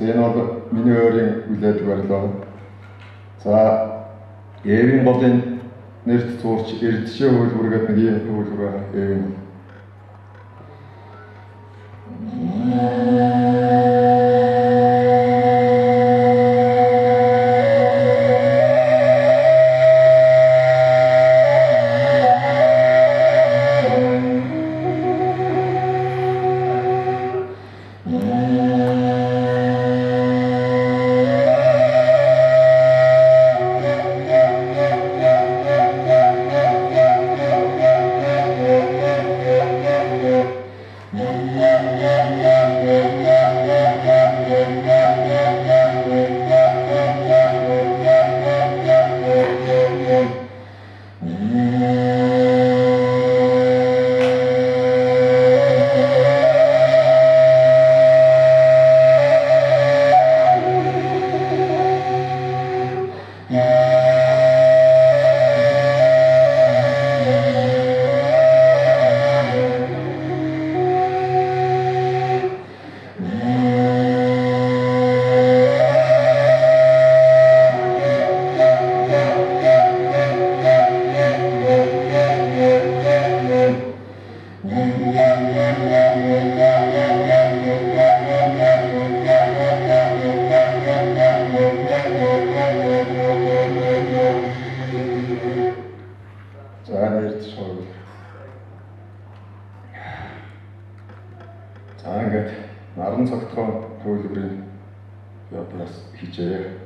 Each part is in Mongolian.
Энэ бол миний өөрийн хүлээдэг барилга. За, Эвийн голын нэрт зурч эрдэшээ хөлбөр гэдэг нэг ийм хөлбөр байна. Эвийн. За ингээд наран цогтгоо хөлбөрийн япраас хичээе.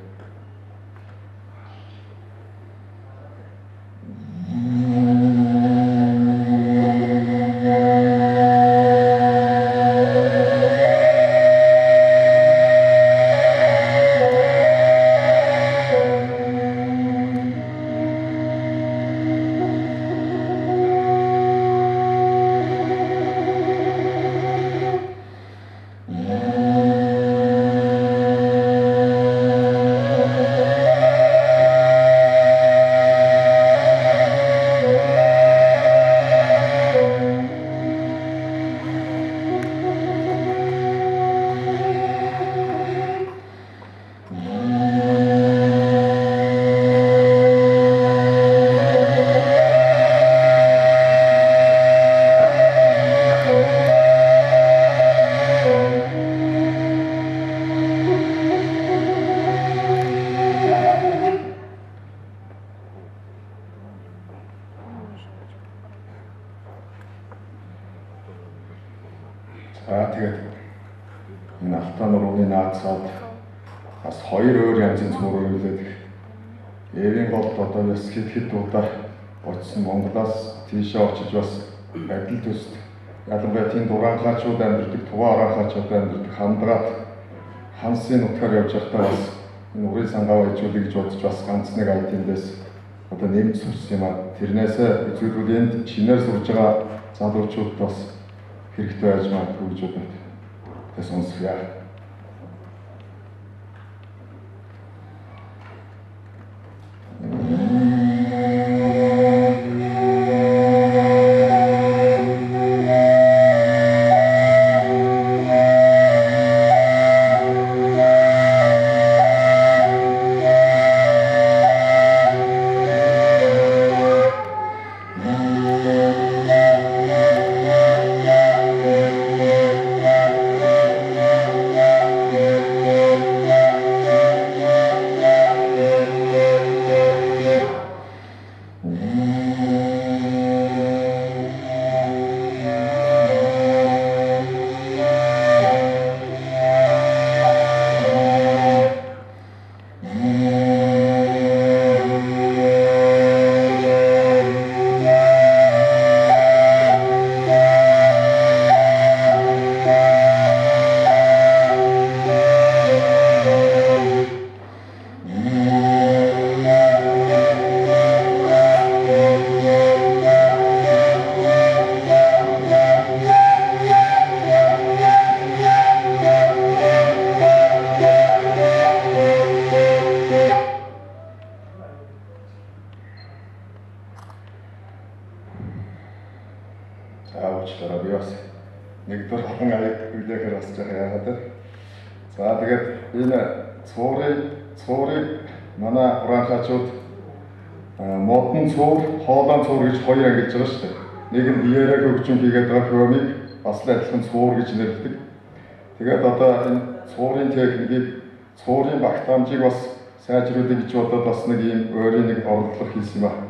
Тэгээд энэ алтан нурууны наацаад бас хоёр өөр янзын цуврал үлдээд Эвийн голд одоо бас хэд удаа очсон Монголоос тийшээ очиж бас адил төст ялангуяа тийм дураанхаачууд амьдардаг, туваа араанхаачууд амьдардаг хамдгаад хансын нутгаар явж байхдаа бас энэ урын сангаа байжуулъя гэж бодож бас ганц нэг айтиндээс одоо нэмж сурсан юм аа. Тэрнээсээ үзүүлбэл энд шинээр сурж байгаа залуучууд бас хэрэгтэй байж магадгүй гэж бодоод тэ сонсгоё. Уучлаарай би бас нэгдүгээр хахан аяг үлээхээр бас жаа яагаад. За тэгээд энэ цуурыг манай хураахачууд модон цуур, хоолойн цуур гэж хоёр ангилж байгаа шүү дээ. Нэг нь биеэрээ хөгжим хийгээд байгаа хөөмийг бас л адилхан цуур гэж нэрлэдэг. Тэгээд одоо энэ цуурын техникийг, цуурын багтаамжийг бас сайжруулах гэж бодоод бас нэг ийм өөрийн нэг оролдлого хийсэн юм байна.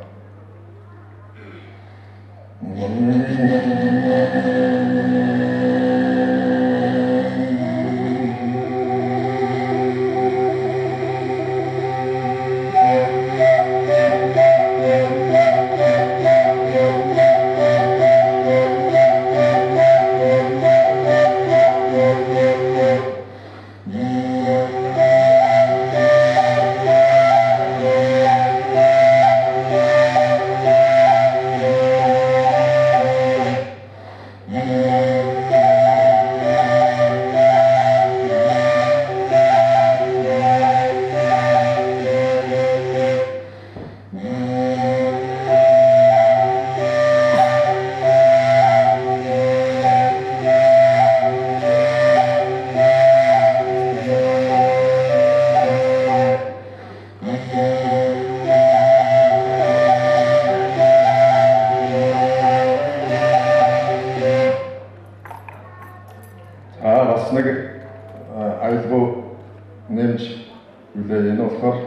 Бас нэг аюулгүй нэмж үлээ энэ болохоор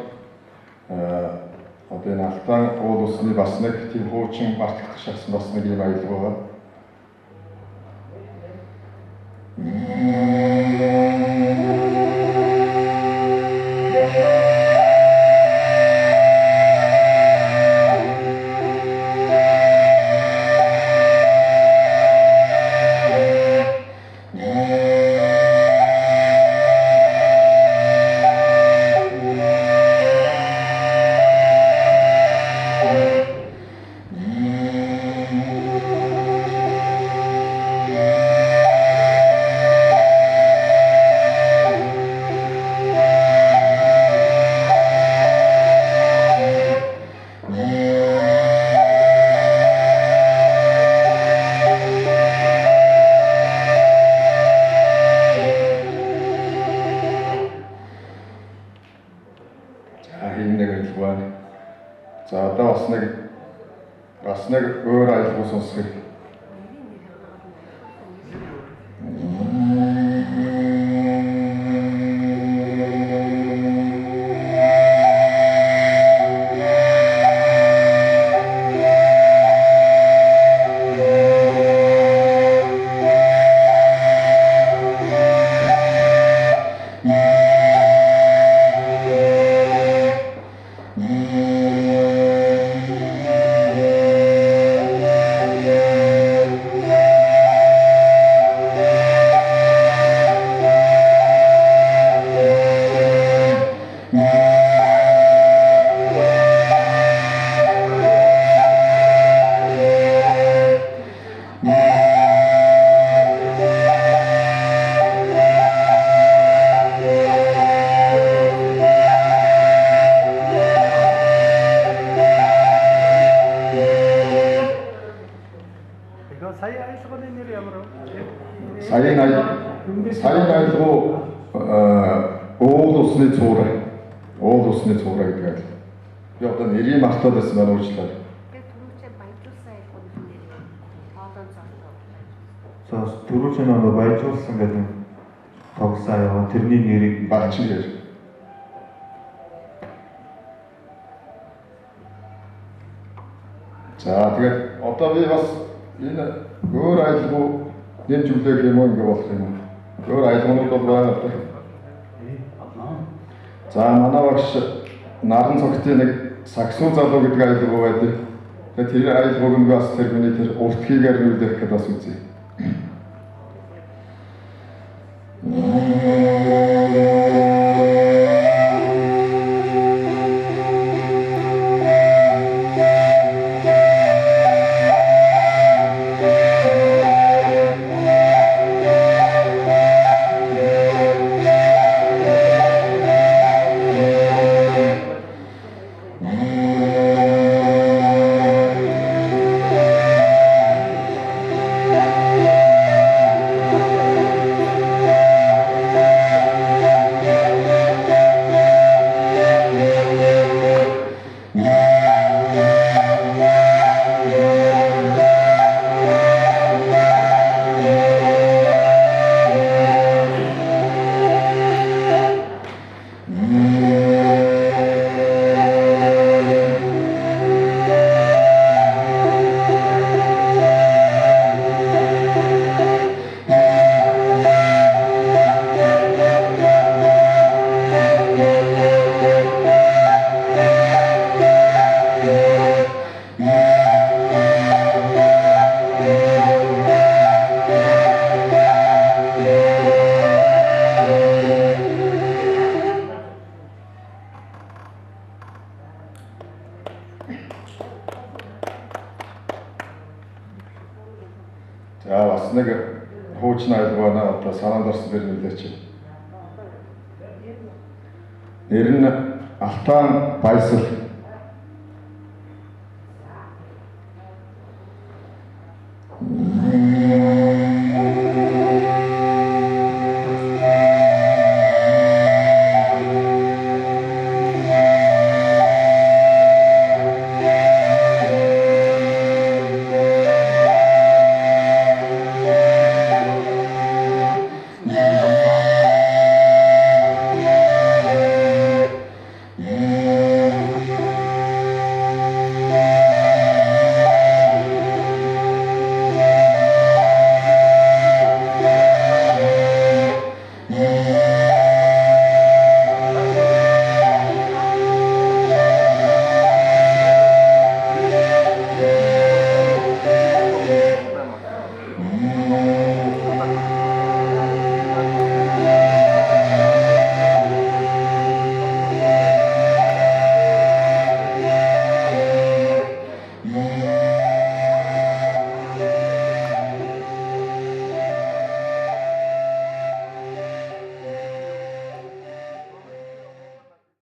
одоо энэ Алтан уул усны бас нэг тийм хуучин мартагдах шахсан бас нэг юм аюулгүй байгаа. За одоо бас нэг өөр аюулгүй сонсгоё. аялгын нэр ямар вэ? Саяын аялгуу уул усны цуура. Уул усны цуура гэдэг аялал. Би одоо нэрийг мартаад байсан байна уучлаарай. За түрүүчэн нөгөө баяжуулсан гэдэг тогсоо яваа тэрний нэрийг Балчин гэж. За тэгээд одоо би бас энэ өөр аялгуу нэмж үлээх юм уу ингэ болох юм уу? Өөр аялгуунууд бол байгаа л да. За манай багш наран цогтын нэг саксуу залуу гэдэг аялгуу байдаг. Тэгээд тэр аялгууг нь бас тэр миний тэр уртхийгээр нүүлэх гэдээ бас үзье. За бас нэг хуучин аялал байна одоо санаанд орсон дэр нөлөөч. Нэр нь Алтан Баясал.